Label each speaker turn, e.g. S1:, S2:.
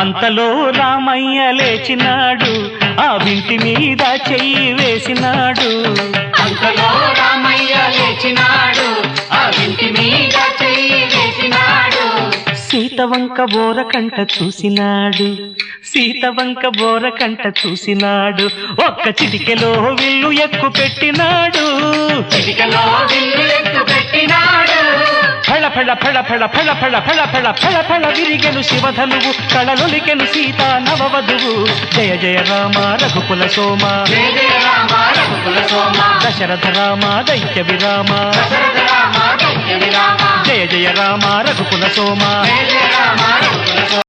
S1: అంతలో రామయ్య లేచినాడు, ఆ వింటి మీద చెయ్యి వేసినాడు.
S2: అంతలో రామయ్య లేచినాడు, ఆ వింటి మీద చెయ్యి వేసినాడు.
S1: సీతవంక బోరకంట చూసినాడు, సీతవంక బోరకంట చూసినాడు. ఒక్క చిటికెలో విల్లు ఎక్కు పెట్టినాడు,
S2: చిటికలో విల్లు ఎక్కు పెట్టినాడు.
S1: ఫళ ఫళ ఫళ ఫళ ఫళ ఫళ ఫళ ఫళ ఫళ ఫళ విరిగెను శివధనువు, కళలొలికెను సీతా నవవధువు. జయ జయ రామ రఘుకుల సోమ,
S2: జయ జయ రామ రఘుకుల సోమ,
S1: దశరథ రామ దైత్య విరామ.
S2: దశరథ రామ దైత్య విరామ.
S1: జయ జయ రామ రఘుకుల సోమ,
S2: జయ జయ రామ రఘుకుల సోమ.